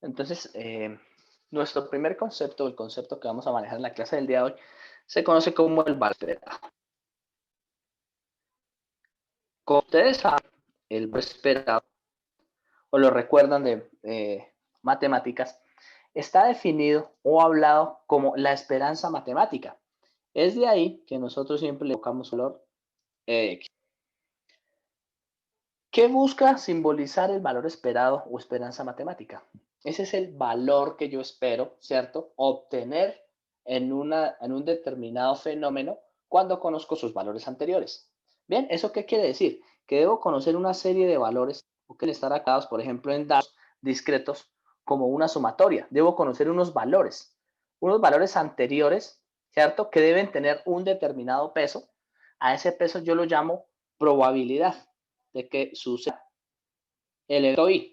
Entonces, nuestro primer concepto, el concepto que vamos a manejar en la clase del día de hoy, se conoce como el valor esperado. Como ustedes saben, el valor esperado, o lo recuerdan de matemáticas, está definido o hablado como la esperanza matemática. Es de ahí que nosotros siempre le colocamos valor X. ¿Qué busca simbolizar el valor esperado o esperanza matemática? Ese es el valor que yo espero, ¿cierto? Obtener en un determinado fenómeno cuando conozco sus valores anteriores. Bien, ¿eso qué quiere decir? Que debo conocer una serie de valores o que estar acá, por ejemplo, en datos discretos como una sumatoria. Debo conocer unos valores anteriores, ¿cierto? Que deben tener un determinado peso. A ese peso yo lo llamo probabilidad de que suceda el evento Y.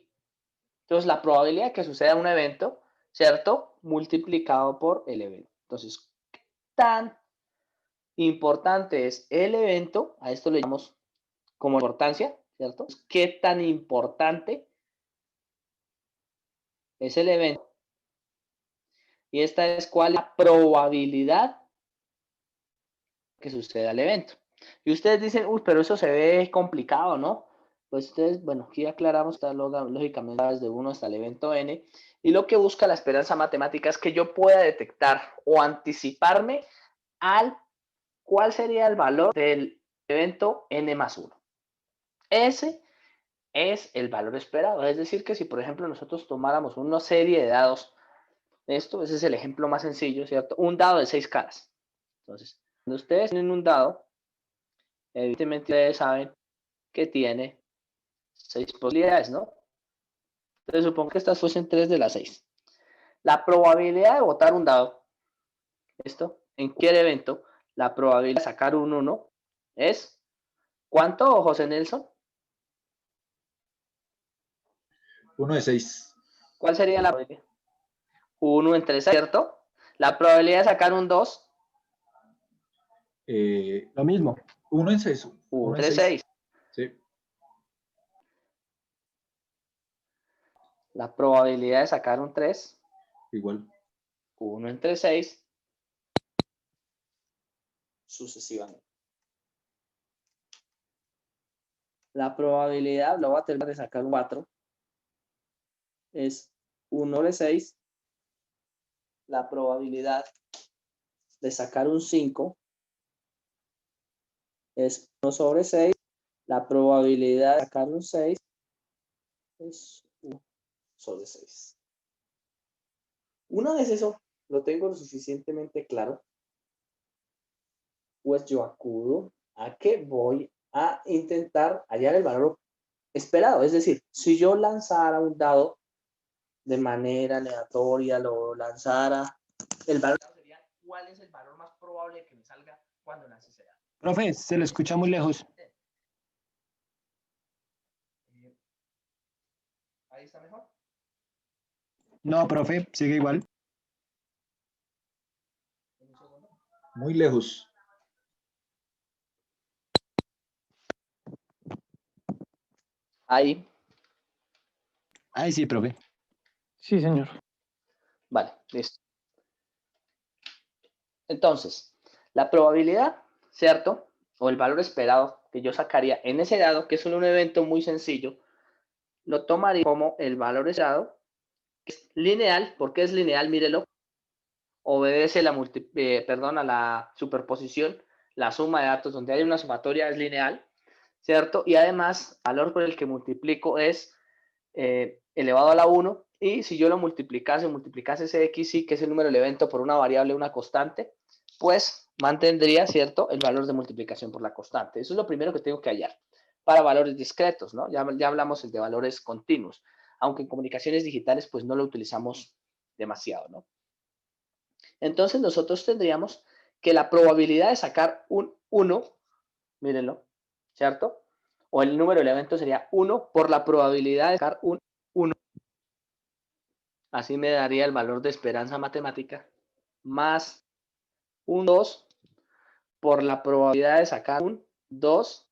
Entonces, la probabilidad de que suceda un evento, ¿cierto? Multiplicado por el evento. Entonces, ¿qué tan importante es el evento? A esto le llamamos como importancia, ¿cierto? ¿Qué tan importante es el evento? Y esta es cuál es la probabilidad que suceda el evento. Y ustedes dicen, uy, pero eso se ve complicado, ¿no? Pues ustedes, bueno, aquí aclaramos, está lógicamente desde 1 hasta el evento n, y lo que busca la esperanza matemática es que yo pueda detectar o anticiparme al cuál sería el valor del evento n más 1. Ese es el valor esperado. Es decir, que si por ejemplo nosotros tomáramos una serie de dados, ese es el ejemplo más sencillo, ¿cierto? Un dado de 6 caras. Entonces, cuando ustedes tienen un dado, evidentemente ustedes saben que tiene 6 posibilidades, ¿no? Entonces supongo que estas fuesen 3 de las 6. La probabilidad de botar un dado, en cualquier evento, la probabilidad de sacar un 1 es, ¿cuánto, José Nelson? 1 de 6. ¿Cuál sería la probabilidad? 1 entre 6, ¿cierto? La probabilidad de sacar un 2. Lo mismo. 1 en 6. 1 entre 6. Sí. La probabilidad de sacar un 3. Igual. 1 entre 6. Sucesivamente. La probabilidad, lo voy a tener de sacar un 4, es 1 sobre 6. La probabilidad de sacar un 5 es 1 sobre 6. La probabilidad de sacar un 6 es 1 sobre 6. Una vez eso lo tengo lo suficientemente claro, pues yo acudo a que voy a intentar hallar el valor esperado. Es decir, si yo lanzara un dado de manera aleatoria, lo lanzara, el valor sería cuál es el valor más probable que me salga cuando lance ese dado. Profe, se lo escucha muy lejos. ¿Ahí está mejor? No, profe, sigue igual. Muy lejos. Ahí. Ahí sí, profe. Sí, señor. Vale, listo. Entonces, la probabilidad, ¿cierto? O el valor esperado que yo sacaría en ese dado, que es un evento muy sencillo, lo tomaría como el valor esperado, que es lineal. ¿Por qué es lineal? Mírelo. Obedece a la superposición, la suma de datos donde hay una sumatoria es lineal, ¿cierto? Y además, el valor por el que multiplico es elevado a la 1, y si yo lo multiplicase ese XY, que es el número del evento, por una variable, una constante, pues mantendría, ¿cierto?, el valor de multiplicación por la constante. Eso es lo primero que tengo que hallar para valores discretos, ¿no? Ya hablamos de valores continuos, aunque en comunicaciones digitales pues no lo utilizamos demasiado, ¿no? Entonces nosotros tendríamos que la probabilidad de sacar un 1, mírenlo, ¿cierto? O el número del evento sería 1 por la probabilidad de sacar un 1. Así me daría el valor de esperanza matemática más un 2 por la probabilidad de sacar un 2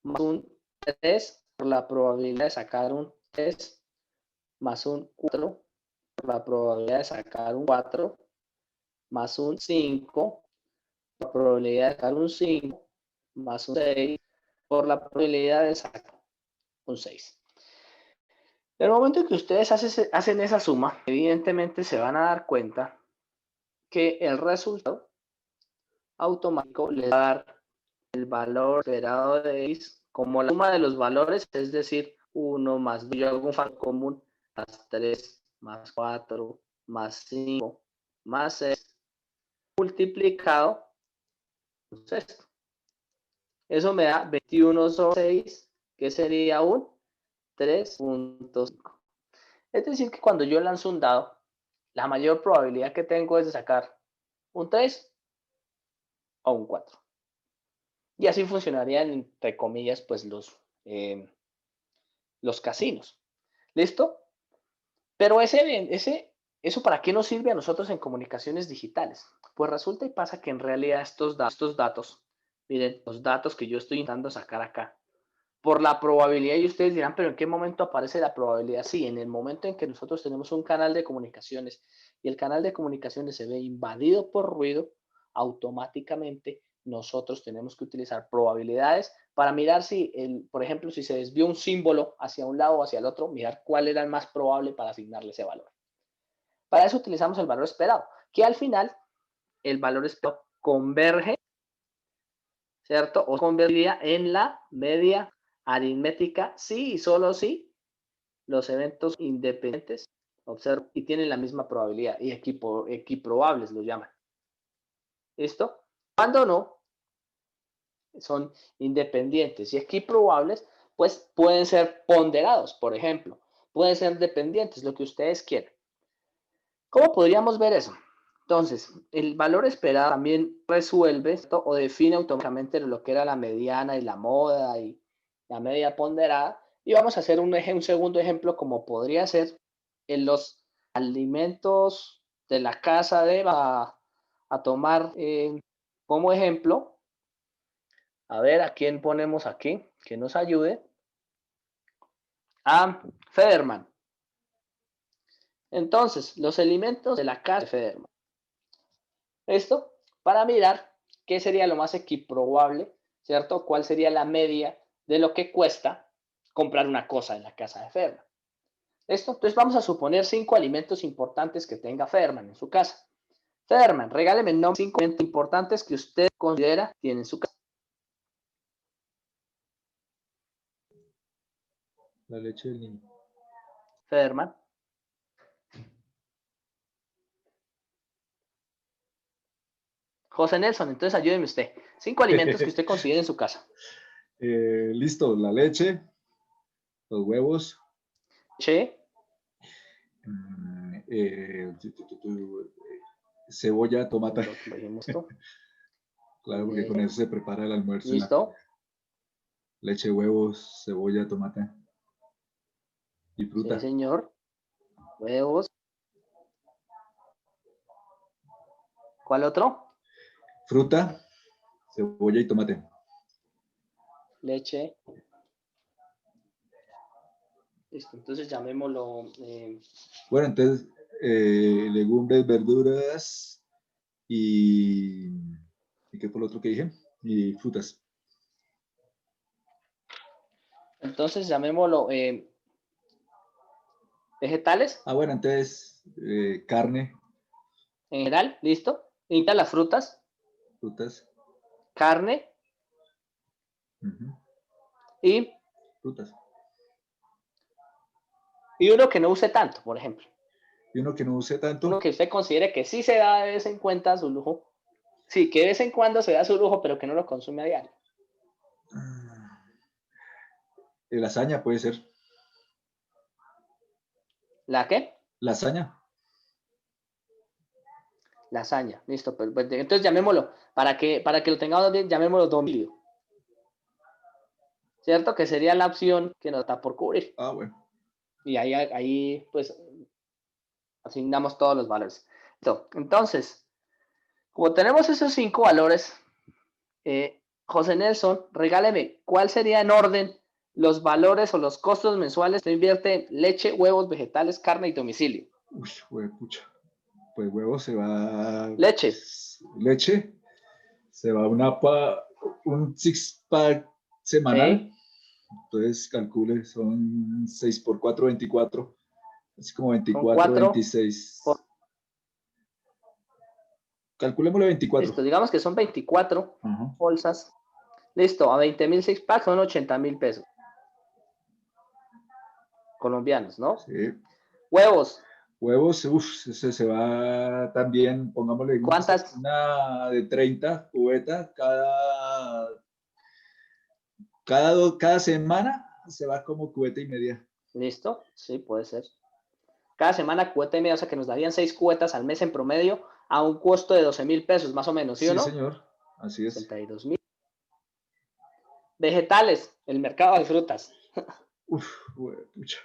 más un 3 por la probabilidad de sacar un 3 más un 4 la probabilidad de sacar un 4 más un 5, la probabilidad de sacar un 5 más un 6 por la probabilidad de sacar un 6. En el momento en que ustedes hacen esa suma, evidentemente se van a dar cuenta que el resultado automático les va a dar el valor esperado de x como la suma de los valores, es decir, 1 más 2, yo hago un factor común, más 3, más 4, más 5, más 6, multiplicado por esto. Eso me da 21 sobre 6, que sería un 3.5. Es decir, que cuando yo lanzo un dado, la mayor probabilidad que tengo es de sacar un 3 o un 4. Y así funcionarían, entre comillas, pues los casinos. ¿Listo? Pero eso ¿para qué nos sirve a nosotros en comunicaciones digitales? Pues resulta y pasa que en realidad estos datos, miren, los datos que yo estoy intentando sacar acá, por la probabilidad, y ustedes dirán, pero ¿en qué momento aparece la probabilidad? Sí, en el momento en que nosotros tenemos un canal de comunicaciones y el canal de comunicaciones se ve invadido por ruido, automáticamente nosotros tenemos que utilizar probabilidades para mirar si, por ejemplo, si se desvió un símbolo hacia un lado o hacia el otro, mirar cuál era el más probable para asignarle ese valor. Para eso utilizamos el valor esperado, que al final el valor esperado converge, ¿cierto? O convertiría en la media aritmética, sí y solo si los eventos independientes observan y tienen la misma probabilidad, y equiprobables lo llaman. ¿Listo? Cuando no, son independientes y equiprobables, pues pueden ser ponderados, por ejemplo. Pueden ser dependientes, lo que ustedes quieran. ¿Cómo podríamos ver eso? Entonces, el valor esperado también resuelve esto o define automáticamente lo que era la mediana y la moda y la media ponderada. Y vamos a hacer un segundo ejemplo como podría ser en los alimentos de la casa de a tomar como ejemplo. A ver, ¿a quién ponemos aquí? Que nos ayude. A Federman. Entonces, los alimentos de la casa de Federman. Esto para mirar qué sería lo más equiprobable, ¿cierto? ¿Cuál sería la media de lo que cuesta comprar una cosa en la casa de Federman? ¿Esto? Entonces vamos a suponer 5 alimentos importantes que tenga Federman en su casa. Federman, regáleme el nombre de 5 alimentos importantes que usted considera tiene en su casa. La leche del niño. Federman. José Nelson, entonces ayúdeme usted. 5 alimentos que usted considere en su casa. Listo, la leche, los huevos, Che, cebolla, tomate. lo dijimos tú. Claro, porque con eso se prepara el almuerzo. ¿Listo? Leche, huevos, cebolla, tomate y fruta. Sí, señor. Huevos. ¿Cuál otro? Fruta, cebolla y tomate. Leche. Listo, entonces llamémoslo. Bueno, entonces, legumbres, verduras y ¿qué fue lo otro que dije? Y frutas. Entonces llamémoslo vegetales Bueno, entonces, carne, en general, listo. Incluye las frutas, frutas. carne y Frutas. uno que no use tanto, por ejemplo. Y uno que no use tanto. Uno que usted considere que sí se da de vez en cuando su lujo. Sí, que de vez en cuando se da su lujo, pero que no lo consume a diario. Lasaña puede ser. ¿La qué? Lasaña. Lasaña, listo. Entonces llamémoslo, para que lo tengamos bien, llamémoslo domicilio. ¿Cierto? Que sería la opción que nos está por cubrir. Bueno. Y ahí pues asignamos todos los valores. Listo. Entonces, como tenemos esos 5 valores, José Nelson, regáleme, ¿cuál sería en orden los valores o los costos mensuales que invierte en leche, huevos, vegetales, carne y domicilio? Uy, pucha. Pues huevo se va. Leche. Leche. Se va un six pack semanal. Sí. Entonces calcule, son 6 por 4, 24. Así como Son 24, 4. 26. Calculémosle 24. Listo, digamos que son 24 bolsas. Listo, a 20.000 six packs son 80.000 pesos colombianos, ¿no? Sí. Huevos. Huevos, se va también, pongámosle ¿Cuántas? una de 30 cubeta cada semana se va como cubeta y media. Listo, sí, puede ser. Cada semana cubeta y media, o sea que nos darían 6 cubetas al mes en promedio a un costo de 12.000 pesos, más o menos, ¿sí o Sí, no? señor, así es. 62.000. Vegetales, el mercado de frutas. Pucha.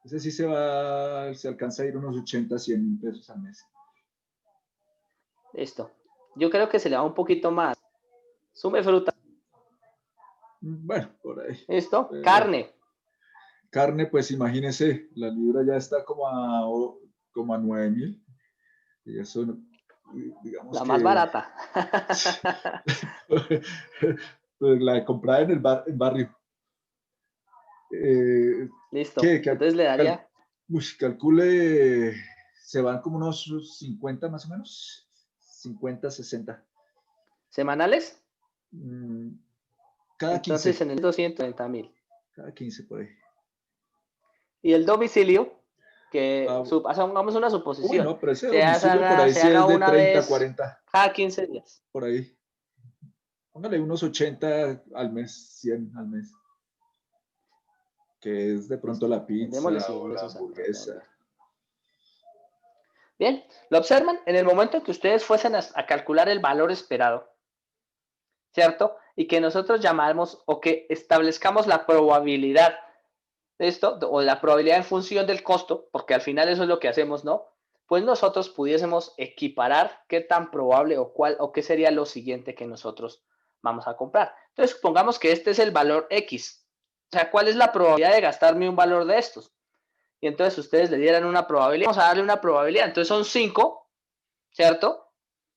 Ese sí se alcanza a ir unos 80, 100 pesos al mes. Listo. Yo creo que se le va un poquito más. Sume fruta. Bueno, por ahí. Listo. Carne. Carne, pues imagínese, la libra ya está como a 9.000. Y eso, digamos La que. más barata. Pues la comprada en el barrio. Listo. ¿Qué? Entonces le daría. Calcule, se van como unos 50 más o menos. 50, 60. ¿Semanales? Cada Entonces 15. en el 230.000. Cada 15 por ahí. Y el domicilio, que Ah, hagamos una suposición, no, pero ese domicilio por ahí se sí haga es de una 30, vez 40. cada 15 días. Por ahí. Póngale unos 80 al mes, 100 al mes. Que es de pronto Listo. la Démosle pizza 100 o la pesos al hamburguesa. Bien, lo observan en el momento en que ustedes fuesen a calcular el valor esperado, ¿cierto? Y que nosotros llamamos o que establezcamos la probabilidad de esto, o la probabilidad en función del costo, porque al final eso es lo que hacemos, ¿no? Pues nosotros pudiésemos equiparar qué tan probable o qué sería lo siguiente que nosotros vamos a comprar. Entonces, supongamos que este es el valor X. O sea, ¿cuál es la probabilidad de gastarme un valor de estos? Y entonces ustedes le dieran una probabilidad. Vamos a darle una probabilidad. Entonces son 5, ¿cierto?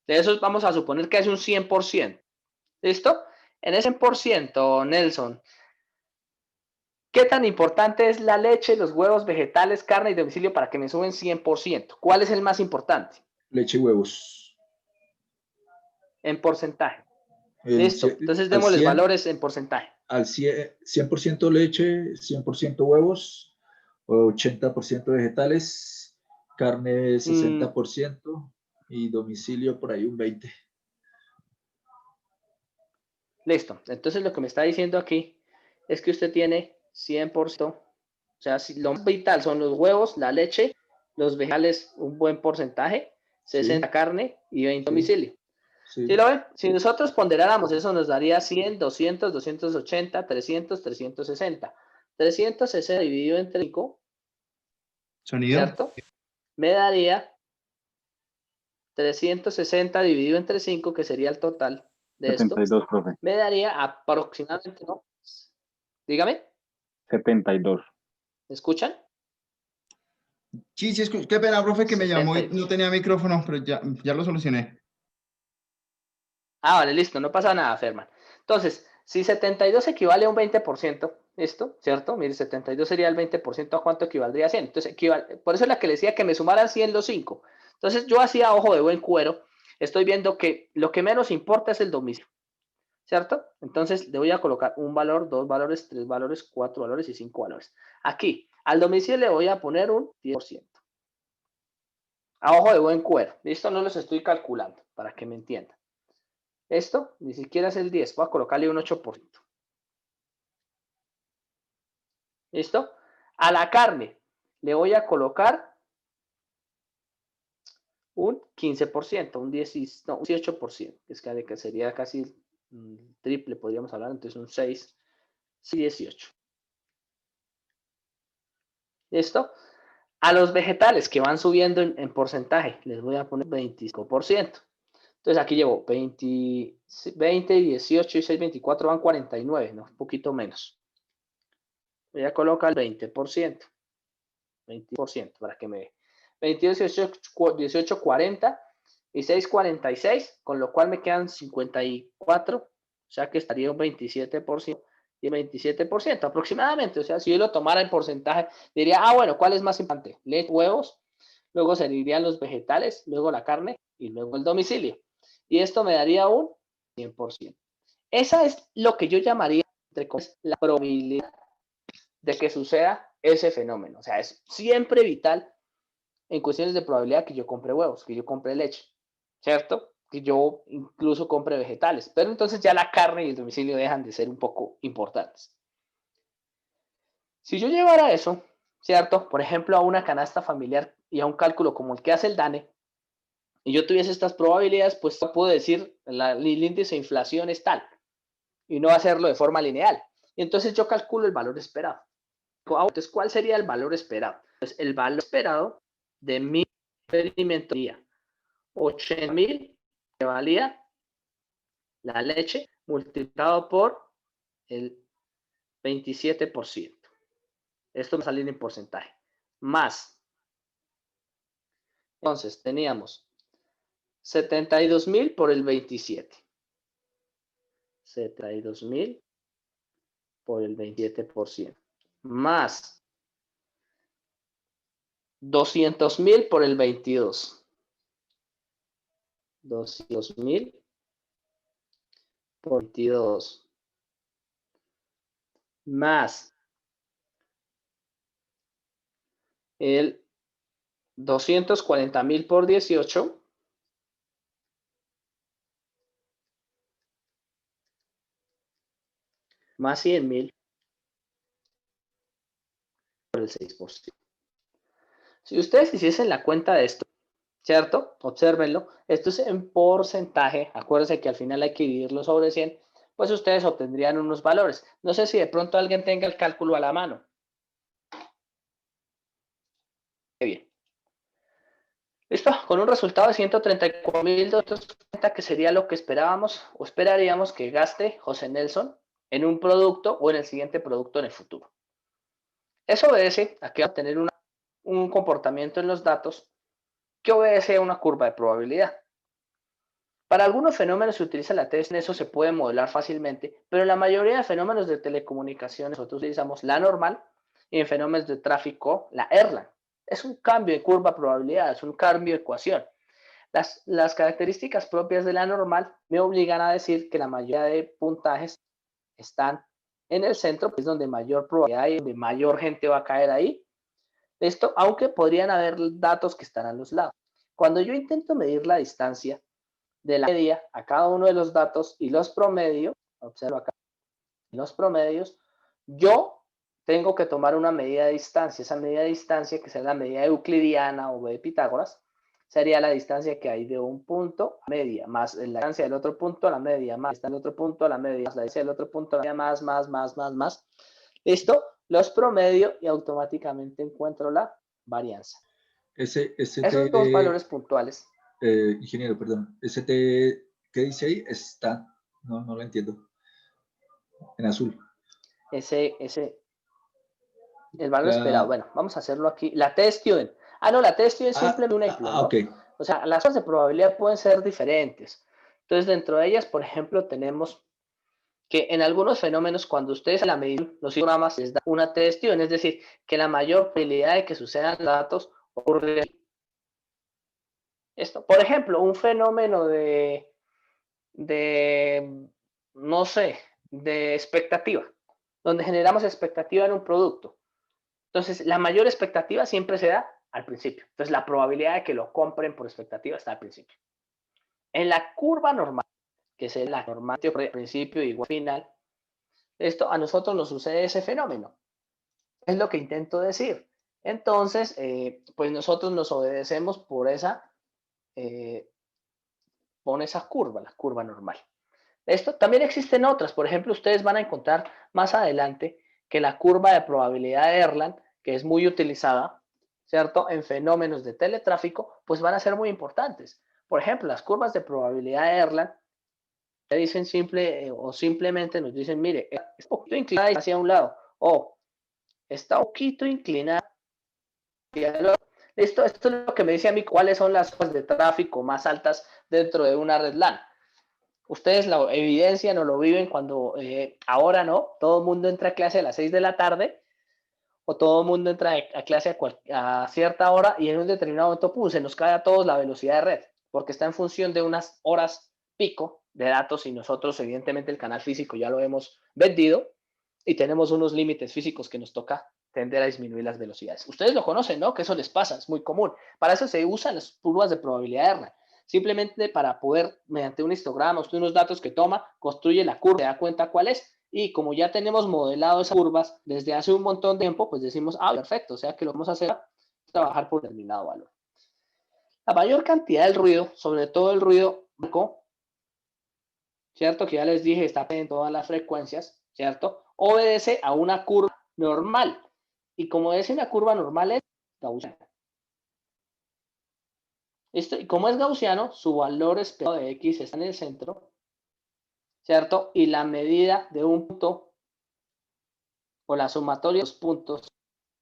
De esos vamos a suponer que es un 100%. ¿Listo? En ese 100%, Nelson, ¿qué tan importante es la leche, los huevos, vegetales, carne y domicilio para que me suben 100%? ¿Cuál es el más importante? Leche y huevos. En porcentaje. El, Listo. Entonces al démosles 100, valores en porcentaje. al 100% leche, 100% huevos, 80% vegetales, carne 60% y domicilio por ahí un 20%. Listo. Entonces lo que me está diciendo aquí es que usted tiene 100%. O sea, si lo más vital son los huevos, la leche, los vegetales, un buen porcentaje, 60 Sí, carne y 20 sí, domicilio. sí. ¿Sí lo ven? Si nosotros ponderáramos eso nos daría 100, 200, 280, 300, 360. 360 dividido entre 5, Sonido. ¿cierto? Me daría 360 dividido entre 5, que sería el total de esto. 72, profe. Me daría aproximadamente, ¿no? Dígame, 72. ¿me escuchan? Sí, qué pena, profe, que me llamó y 72. no tenía micrófono, pero ya lo solucioné. Ah, vale, listo, no pasa nada, Ferman. Entonces, si 72 equivale a un 20%, ¿esto? ¿Cierto? Mire, 72 sería el 20%, ¿a cuánto equivaldría a 100? Entonces, por eso es la que le decía que me sumaran 100 los 5. Entonces, yo hacía ojo de buen cuero, estoy viendo que lo que menos importa es el domicilio, ¿cierto? Entonces, le voy a colocar un valor, 2 valores, 3 valores, 4 valores y 5 valores. Aquí, al domicilio le voy a poner un 10%. A ojo de buen cuero. Listo, no los estoy calculando, para que me entiendan. Esto ni siquiera es el 10, voy a colocarle un 8%. ¿Listo? A la carne le voy a colocar un 15%, un 18%, que sería casi triple, podríamos hablar, entonces un 6, 18. ¿Listo? A los vegetales que van subiendo en porcentaje, les voy a poner 25%. Entonces aquí llevo 20, 18 y 6, 24, van 49, ¿no? Un poquito menos. Voy a colocar el 20%, 20% para que me 22, 18, 40 y 6, 46, con lo cual me quedan 54, o sea que estaría un 27% y 27% aproximadamente. O sea, si yo lo tomara en porcentaje, diría, bueno, ¿cuál es más importante? Leche, huevos, luego seguirían los vegetales, luego la carne y luego el domicilio. Y esto me daría un 100%. Esa es lo que yo llamaría, entre comillas, la probabilidad de que suceda ese fenómeno. O sea, es siempre vital en cuestiones de probabilidad que yo compre huevos, que yo compre leche, ¿cierto? Que yo incluso compre vegetales. Pero entonces ya la carne y el domicilio dejan de ser un poco importantes. Si yo llevara eso, ¿cierto? Por ejemplo, a una canasta familiar y a un cálculo como el que hace el DANE, y yo tuviese estas probabilidades, pues puedo decir, el índice de inflación es tal, y no hacerlo de forma lineal. Y entonces yo calculo el valor esperado. Entonces, ¿cuál sería el valor esperado? Pues el valor esperado de mi experimento sería 80.000 que valía la leche multiplicado por el 27%. Esto va a salir en porcentaje. Más. Entonces, teníamos 72.000 por el 27. 72.000 por el 27%. Más 200.000 por el 22. 200.000 por 22. Más el 240.000 por 18. Más 100.000 por el 6%. Si ustedes hiciesen la cuenta de esto, ¿cierto? Obsérvenlo. Esto es en porcentaje. Acuérdense que al final hay que dividirlo sobre 100. Pues ustedes obtendrían unos valores. No sé si de pronto alguien tenga el cálculo a la mano. Bien. Listo, con un resultado de 134.230, que sería lo que esperábamos o esperaríamos que gaste José Nelson en un producto o en el siguiente producto en el futuro. Eso obedece a que va a tener un comportamiento en los datos que obedece a una curva de probabilidad. Para algunos fenómenos se utiliza la TES, en eso se puede modelar fácilmente, pero en la mayoría de fenómenos de telecomunicaciones nosotros utilizamos la normal y en fenómenos de tráfico la Erlang. Es un cambio de curva de probabilidad, es un cambio de ecuación. Las características propias de la normal me obligan a decir que la mayoría de puntajes están en el centro, que es donde mayor probabilidad hay, donde mayor gente va a caer ahí. Esto, aunque podrían haber datos que están a los lados. Cuando yo intento medir la distancia de la media a cada uno de los datos y los promedios, observo acá, los promedios, yo tengo que tomar una medida de distancia. Esa medida de distancia, que será la medida euclidiana o de Pitágoras, sería la distancia que hay de un punto a media, más la distancia del otro punto a la media, más la distancia del otro punto a la media, más la distancia del otro punto a la media, más. Listo, los promedio y automáticamente encuentro la varianza. Esos dos valores puntuales. Ingeniero, perdón. ¿Qué dice ahí? Está. No lo entiendo. En azul. El valor esperado. Bueno, vamos a hacerlo aquí. La T-Student. No, la T-Student es simplemente un ejemplo, ¿no? Okay. O sea, las cosas de probabilidad pueden ser diferentes. Entonces, dentro de ellas, por ejemplo, tenemos que en algunos fenómenos, cuando ustedes la medida, los programas les da una T-Student, es decir, que la mayor probabilidad de que sucedan datos ocurre aquí. Esto, por ejemplo, un fenómeno no sé, de expectativa, donde generamos expectativa en un producto. Entonces, la mayor expectativa siempre se da al principio. Entonces, la probabilidad de que lo compren por expectativa está al principio. En la curva normal, que es la normal de principio igual final, esto a nosotros nos sucede ese fenómeno. Es lo que intento decir. Entonces, pues nosotros nos obedecemos por esa curva, la curva normal. Esto también existen otras. Por ejemplo, ustedes van a encontrar más adelante que la curva de probabilidad de Erlang, que es muy utilizada, ¿cierto? En fenómenos de teletráfico, pues van a ser muy importantes. Por ejemplo, las curvas de probabilidad de Erlang te dicen o simplemente nos dicen, mire, es un poquito inclinada hacia un lado, o está un poquito inclinada hacia el otro. Esto es lo que me dice a mí cuáles son las horas de tráfico más altas dentro de una red LAN. Ustedes lo evidencian o lo viven cuando ahora no, todo el mundo entra a clase a las 6 de la tarde o todo el mundo entra a clase a cierta hora y en un determinado momento se nos cae a todos la velocidad de red porque está en función de unas horas pico de datos y nosotros evidentemente el canal físico ya lo hemos vendido y tenemos unos límites físicos que nos toca tender a disminuir las velocidades. Ustedes lo conocen, ¿no? Que eso les pasa, es muy común. Para eso se usan las curvas de probabilidad de R. Simplemente para poder, mediante un histograma, usted unos datos que toma, construye la curva, se da cuenta cuál es. Y como ya tenemos modelado esas curvas desde hace un montón de tiempo, pues decimos, perfecto, o sea que lo vamos a hacer es trabajar por determinado valor. La mayor cantidad del ruido, sobre todo el ruido blanco, ¿cierto? Que ya les dije, está en todas las frecuencias, ¿cierto? Obedece a una curva normal. Y como es una curva normal, es gaussiana. Y como es gaussiano, su valor esperado de X está en el centro, ¿cierto? Y la medida de un punto o la sumatoria de los puntos,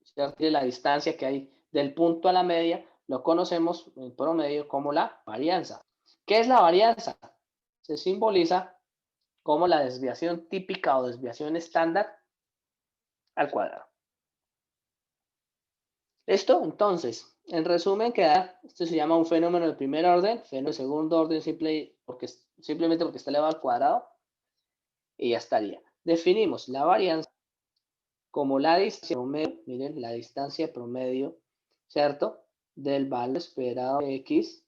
¿cierto? Y la distancia que hay del punto a la media, lo conocemos en promedio como la varianza. ¿Qué es la varianza? Se simboliza como la desviación típica o desviación estándar al cuadrado. ¿Listo? Entonces, en resumen, esto se llama un fenómeno de primer orden, fenómeno de segundo orden simplemente porque está elevado al cuadrado y ya estaría. Definimos la varianza como la distancia promedio, miren, la distancia promedio, ¿cierto? Del valor esperado de X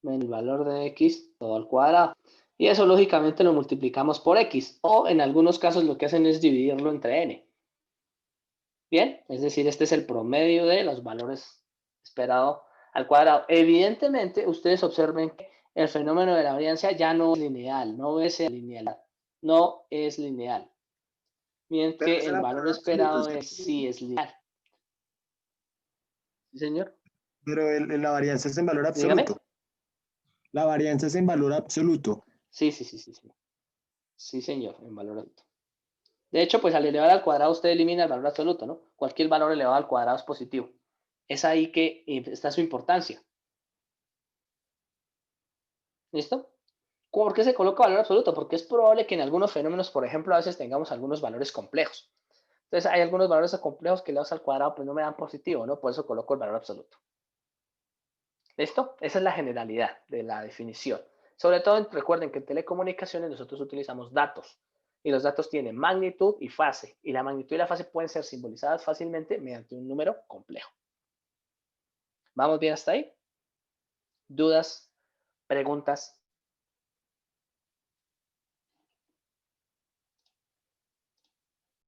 menos el valor de X todo al cuadrado. Y eso lógicamente lo multiplicamos por X o en algunos casos lo que hacen es dividirlo entre N. Bien, es decir, este es el promedio de los valores esperados al cuadrado. Evidentemente, ustedes observen que el fenómeno de la varianza ya no es lineal, no es lineal, no es lineal. Mientras que el valor esperado sí es lineal. ¿Sí, señor? Pero la varianza es en valor absoluto. Dígame. La varianza es en valor absoluto. Sí. Sí, señor, en valor absoluto. De hecho, pues al elevar al cuadrado usted elimina el valor absoluto, ¿no? Cualquier valor elevado al cuadrado es positivo. Es ahí que está su importancia. ¿Listo? ¿Por qué se coloca valor absoluto? Porque es probable que en algunos fenómenos, por ejemplo, a veces tengamos algunos valores complejos. Entonces, hay algunos valores complejos que elevados al cuadrado pues no me dan positivo, ¿no? Por eso coloco el valor absoluto. ¿Listo? Esa es la generalidad de la definición. Sobre todo, recuerden que en telecomunicaciones nosotros utilizamos datos. Y los datos tienen magnitud y fase. Y la magnitud y la fase pueden ser simbolizadas fácilmente mediante un número complejo. ¿Vamos bien hasta ahí? ¿Dudas? ¿Preguntas?